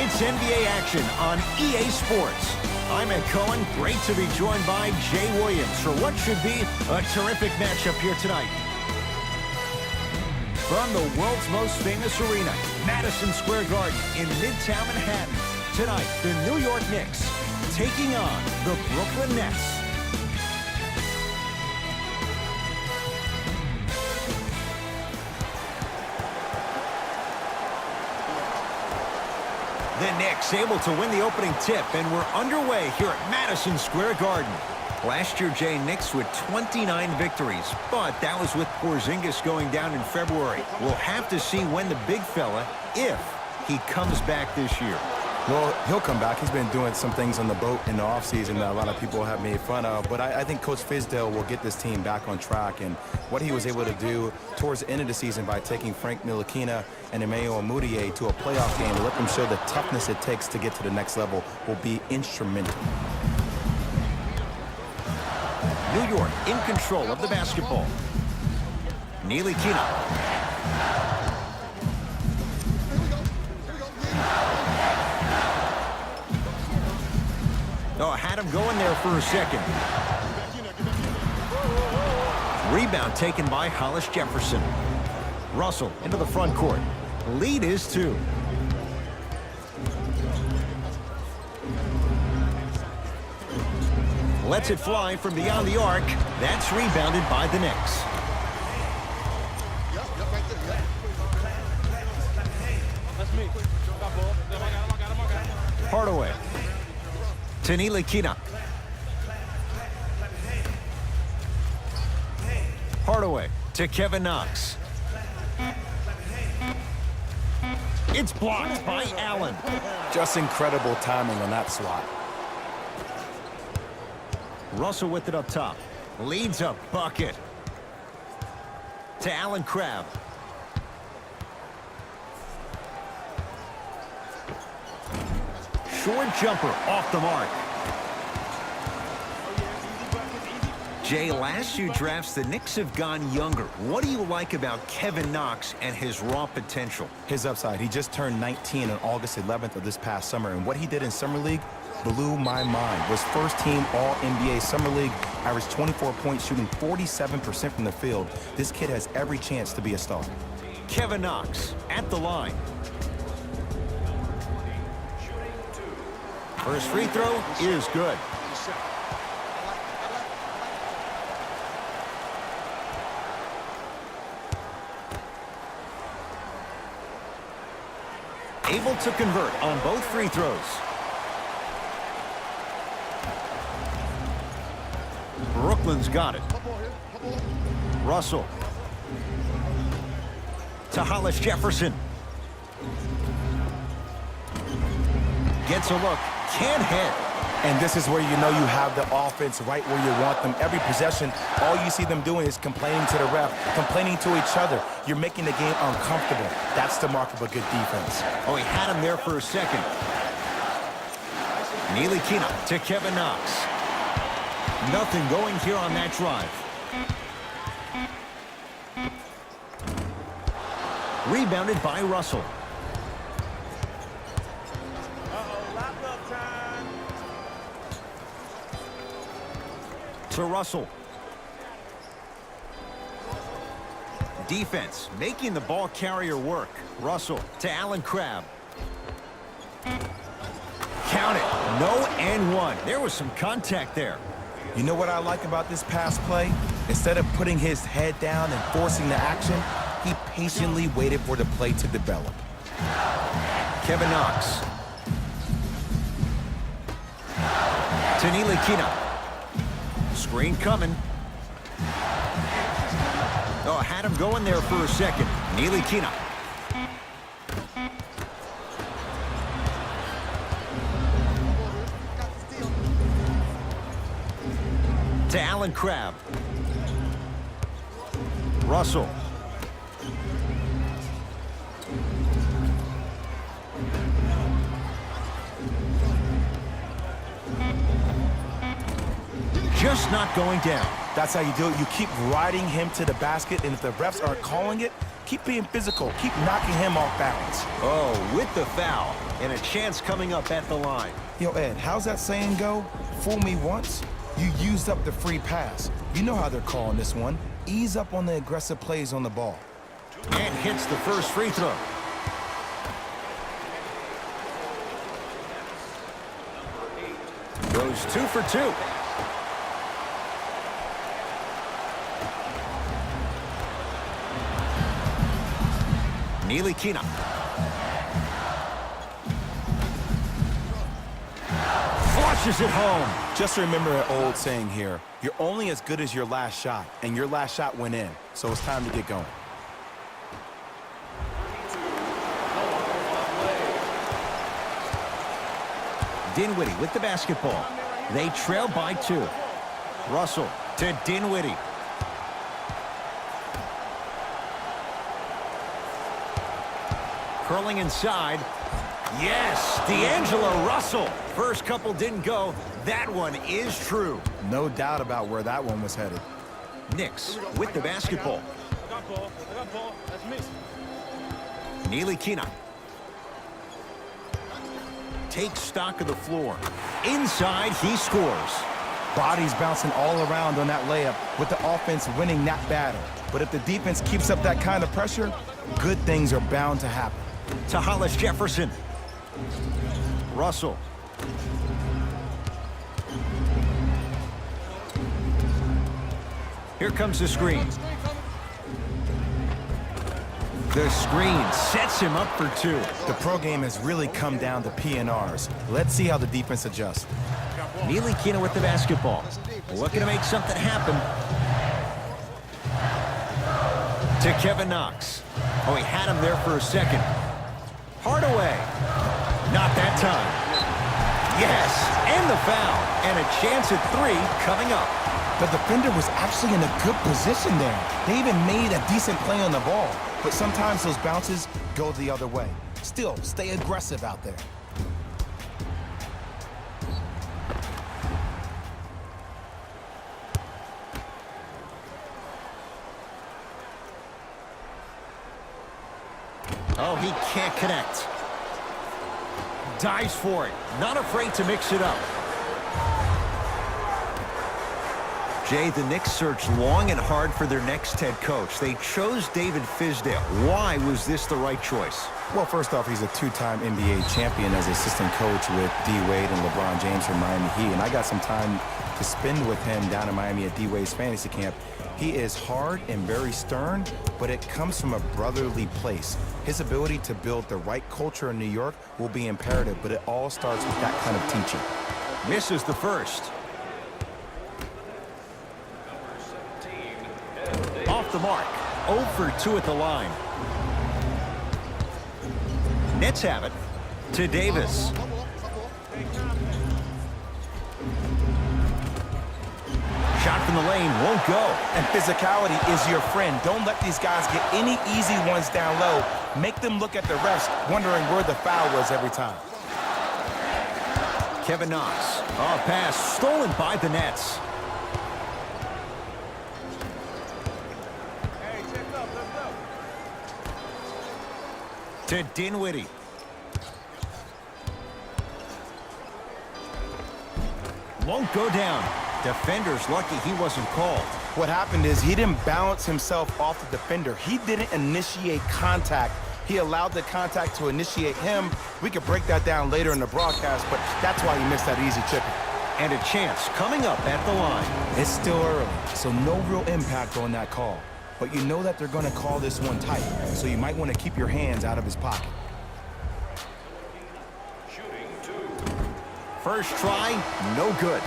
It's NBA action on EA Sports. I'm Ed Cohen. Great to be joined by Jay Williams for what should be a terrific matchup here tonight. From the world's most famous arena, Madison Square Garden in Midtown Manhattan. Tonight, the New York Knicks taking on the Brooklyn Nets. The Knicks able to win the opening tip, and we're underway here at Madison Square Garden. Last year, Jay, Knicks with 29 victories, but that was with Porzingis going down in February. We'll have to see when the big fella, if he comes back this year. Well, he'll come back. He's been doing some things on the boat in the offseason that a lot of people have made fun of. But I think Coach Fizdale will get this team back on track. And what he was able to do towards the end of the season by taking Frank Ntilikina and Emmanuel Mudiay to a playoff game to let them show the toughness it takes to get to the next level will be instrumental. New York in control of the basketball. Ntilikina. Oh, had him going there for a second. Rebound taken by Hollis Jefferson. Russell into the front court. Lead is 2. Lets it fly from beyond the arc. That's rebounded by the Knicks. Hardaway. To Ntilikina. Hardaway to Kevin Knox. It's blocked by Allen. Just incredible timing on that swat. Russell with it up top. Leads a bucket. To Allen Crabbe. Short jumper off the mark. Jay, last few drafts, the Knicks have gone younger. What do you like about Kevin Knox and his raw potential? His upside. He just turned 19 on August 11th of this past summer, and what he did in Summer League blew my mind. Was first-team All-NBA Summer League, averaged 24 points, shooting 47% from the field. This kid has every chance to be a star. Kevin Knox at the line. First free throw is good. Able to convert on both free throws. Brooklyn's got it. Russell. To Hollis Jefferson. Gets a look. Can't hit. And this is where you know you have the offense right where you want them. Every possession, all you see them doing is complaining to the ref, complaining to each other. You're making the game uncomfortable. That's the mark of a good defense. Oh, he had him there for a second. Ntilikina to Kevin Knox. Nothing going here on that drive. Rebounded by Russell. To Russell. Defense making the ball carrier work. Russell to Allen Crabbe. Count it. No and 1. There was some contact there. You know what I like about this pass play? Instead of putting his head down and forcing the action, he patiently waited for the play to develop. Kevin Knox. To Ntilikina. Screen coming. Oh, had him going there for a second. Ntilikina. To Allen Crabbe. Russell. Just not going down. That's how you do it. You keep riding him to the basket, and if the refs aren't calling it, Keep being physical. Keep knocking him off balance. Oh, with the foul. And a chance coming up at the line. Yo, Ed, how's that saying go? Fool me once, you used up the free pass. You know how they're calling this one. Ease up on the aggressive plays on the ball. And hits the first free throw. Goes 2 for 2. Neely Kina. Flushes it home. Just remember an old saying here. You're only as good as your last shot, and your last shot went in. So it's time to get going. Dinwiddie with the basketball. They trail by 2. Russell to Dinwiddie. Curling inside. Yes, D'Angelo Russell. First couple didn't go. That one is true. No doubt about where that one was headed. Knicks with the basketball. Neely Kina. Takes stock of the floor. Inside, he scores. Bodies bouncing all around on that layup with the offense winning that battle. But if the defense keeps up that kind of pressure, good things are bound to happen. To Hollis Jefferson. Russell. Here comes the screen. The screen sets him up for 2. The pro game has really come down to PNRs. Let's see how the defense adjusts. Neely Kina with the basketball. Looking to make something happen. To Kevin Knox. Oh, he had him there for a second. Hardaway. Not that time. Yes, and the foul. And a chance at 3 coming up. The defender was actually in a good position there. They even made a decent play on the ball. But sometimes those bounces go the other way. Still, stay aggressive out there. Oh, he can't connect. Dives for it. Not afraid to mix it up. Jay, the Knicks searched long and hard for their next head coach. They chose David Fizdale. Why was this the right choice? Well, first off, he's a 2-time NBA champion as assistant coach with D. Wade and LeBron James from Miami Heat. And I got some time to spend with him down in Miami at D. Wade's fantasy camp. He is hard and very stern, but it comes from a brotherly place. His ability to build the right culture in New York will be imperative, but it all starts with that kind of teaching. Misses the first. Off the mark. 0 for 2 at the line. Nets have it to Davis. Shot from the lane won't go. And physicality is your friend. Don't let these guys get any easy ones down low. Make them look at the refs, wondering where the foul was every time. Kevin Knox. Oh, pass stolen by the Nets. To Dinwiddie. Won't go down. Defender's lucky he wasn't called. What happened is he didn't balance himself off the defender. He didn't initiate contact. He allowed the contact to initiate him. We could break that down later in the broadcast, but that's why he missed that easy chipping. And a chance coming up at the line. It's still early, so no real impact on that call. But you know that they're going to call this one tight, so you might want to keep your hands out of his pocket. First try, no good.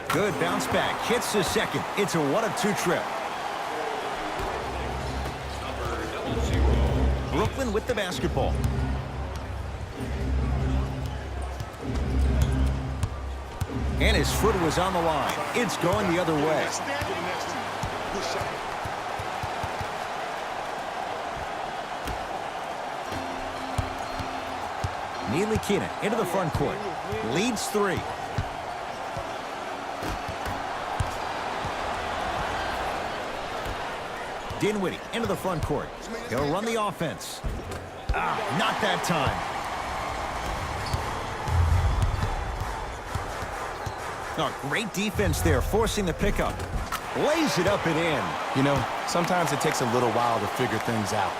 Good bounce back, hits the second. It's a 1 of 2 trip. Brooklyn with the basketball. And his foot was on the line. It's going the other way. Neely Kina into the front court. Leads 3. Dinwiddie into the front court. He'll run the offense. Not that time. Oh, great defense there, forcing the pickup. Lays it up and in. You know, sometimes it takes a little while to figure things out.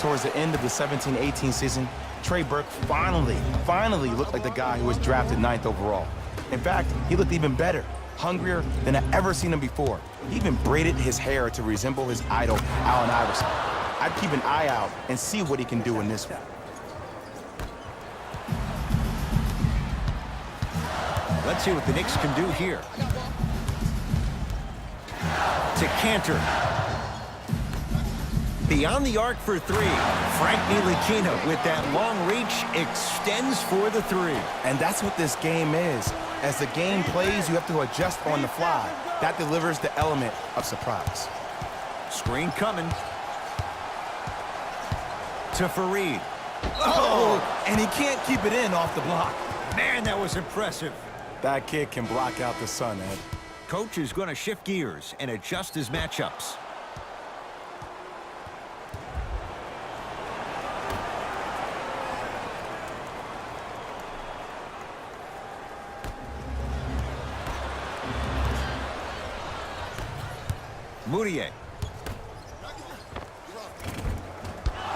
Towards the end of the 17-18 season, Trey Burke finally looked like the guy who was drafted 9th overall. In fact, he looked even better, hungrier than I've ever seen him before. He even braided his hair to resemble his idol, Allen Iverson. I'd keep an eye out and see what he can do in this one. Let's see what the Knicks can do here. To Cantor. Beyond the arc for three. Frank Ntilikina with that long reach extends for the three. And that's what this game is. As the game plays, you have to adjust on the fly. That delivers the element of surprise. Screen coming. To Fareed. Oh, and he can't keep it in off the block. Man, that was impressive. That kid can block out the sun, Ed. Coach is going to shift gears and adjust his matchups. Moutier.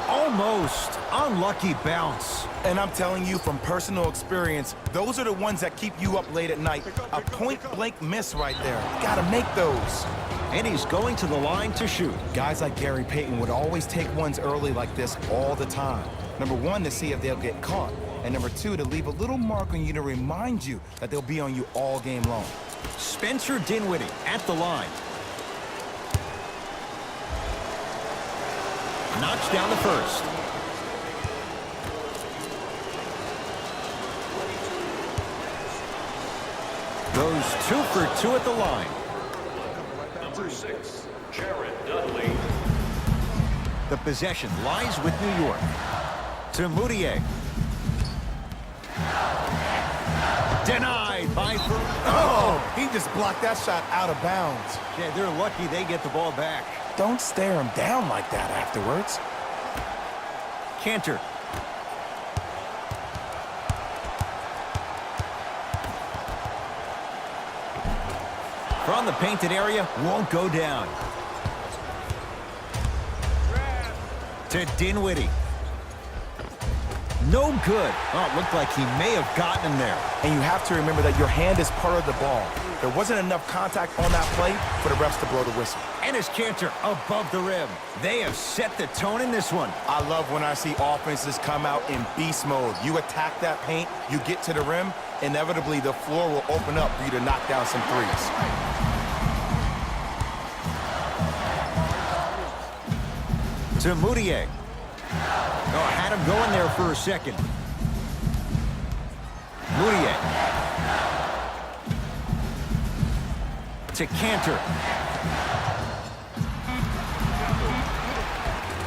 Almost. Unlucky bounce. And I'm telling you from personal experience, those are the ones that keep you up late at night. A point-blank miss right there. You gotta make those. And he's going to the line to shoot. Guys like Gary Payton would always take ones early like this all the time. Number one, to see if they'll get caught. And number two, to leave a little mark on you to remind you that they'll be on you all game long. Spencer Dinwiddie at the line. Knocks down the first. Goes 2 for 2 at the line. Number 6, Jared Dudley. The possession lies with New York. To Moutier. Denied by Fareed. Oh, he just blocked that shot out of bounds. Yeah, they're lucky they get the ball back. Don't stare him down like that afterwards. Cantor. From the painted area, won't go down. To Dinwiddie. No good. Oh, it looked like he may have gotten him there. And you have to remember that your hand is part of the ball. There wasn't enough contact on that play for the refs to blow the whistle. And his Cantor above the rim. They have set the tone in this one. I love when I see offenses come out in beast mode. You attack that paint, you get to the rim, inevitably the floor will open up for you to knock down some threes. To Moutier. Oh, had him going there for a second. Moutier. To Cantor.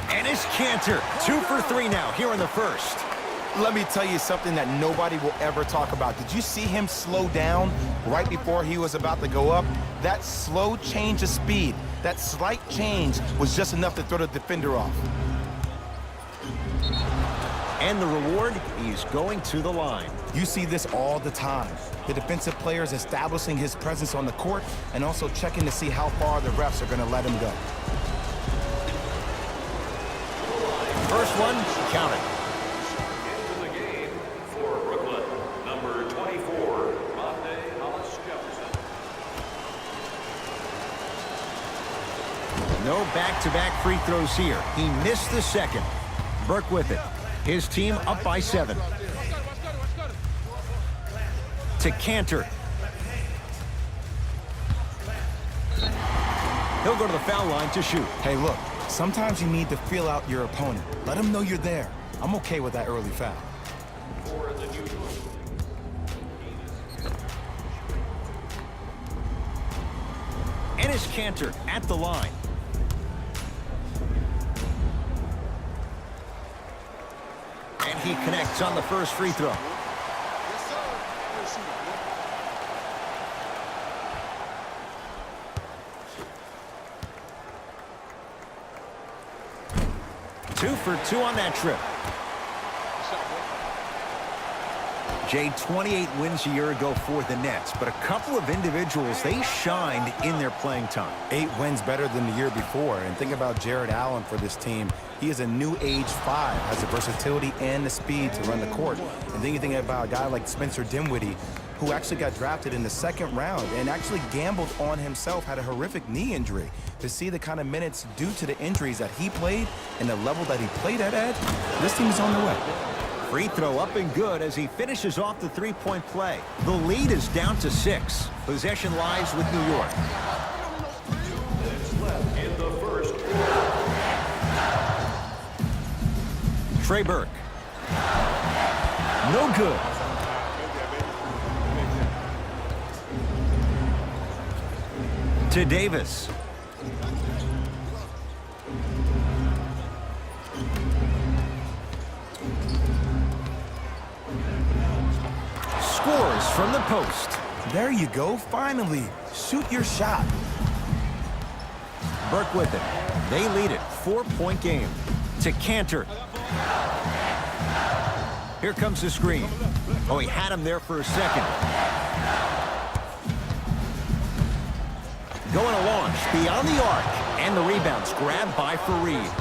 And it's Cantor. 2 for 3 now here in the first. Let me tell you something that nobody will ever talk about. Did you see him slow down right before he was about to go up? That slow change of speed, that slight change was just enough to throw the defender off. And the reward, he's going to the line. You see this all the time. The defensive players establishing his presence on the court and also checking to see how far the refs are going to let him go. First one, count it. Into the game for Brooklyn, number 24, Monte Hollis Jefferson. No back-to-back free throws here. He missed the second. Burke with it. His team up by 7. To Cantor. He'll go to the foul line to shoot. Hey, look, sometimes you need to feel out your opponent. Let him know you're there. I'm okay with that early foul. For the New York. And it's Cantor at the line. And he connects on the first free throw. 2 for 2 on that trip. Jay, 28 wins a year ago for the Nets, but a couple of individuals, they shined in their playing time. 8 wins better than the year before. And think about Jared Allen for this team. He is a new age 5, has the versatility and the speed to run the court. And then you think about a guy like Spencer Dinwiddie, who actually got drafted in the 2nd round and actually gambled on himself, had a horrific knee injury. To see the kind of minutes due to the injuries that he played and the level that he played at, this team is on the way. Free throw up and good as he finishes off the three-point play. The lead is down to 6. Possession lies with New York. In the first. Trey Burke. No good. To Davis. Scores from the post. There you go, finally. Shoot your shot. Burke with it. They lead it. 4-point game. To Cantor. Here comes the screen. Oh, he had him there for a second. Going a launch beyond the arc. And the rebounds grabbed by Fareed.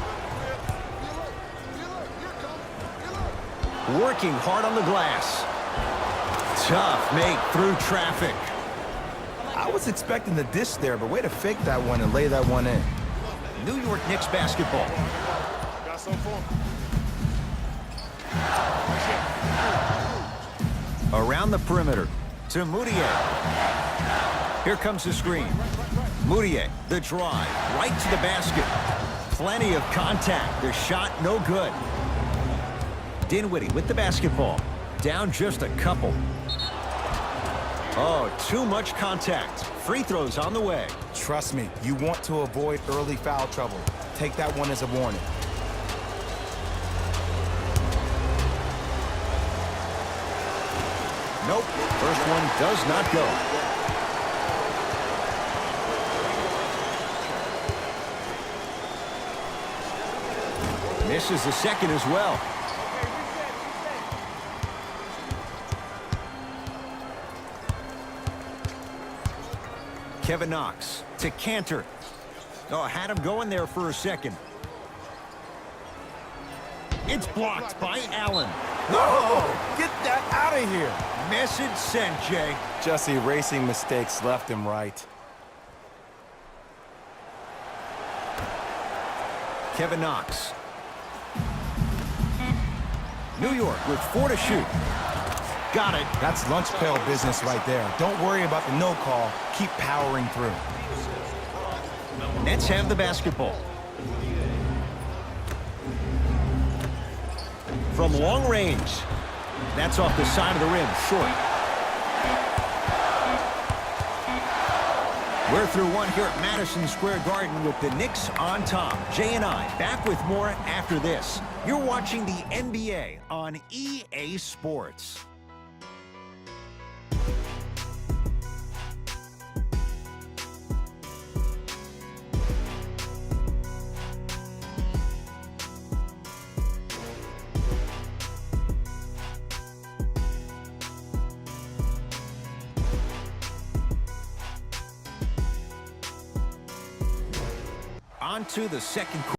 Working hard on the glass. Tough make through traffic. I was expecting the dish there, but way to fake that one and lay that one in. New York Knicks basketball. Around the perimeter to Moutier. Here comes the screen. Moutier, the drive, right to the basket. Plenty of contact. The shot no good. Dinwiddie with the basketball. Down just a couple. Oh, too much contact. Free throws on the way. Trust me, you want to avoid early foul trouble. Take that one as a warning. Nope. First one does not go. Misses the second as well. Kevin Knox to Cantor. Oh, had him going there for a second. It's blocked by Allen. No! Get that out of here! Message sent, Jay. Just erasing mistakes left and right. Kevin Knox. New York with 4 to shoot. Got it. That's lunch pail business right there. Don't worry about the no call. Keep powering through. Nets have the basketball. From long range. That's off the side of the rim, short. We're through one here at Madison Square Garden with the Knicks on top. Jay and I back with more after this. You're watching the NBA on EA Sports. On to the second quarter.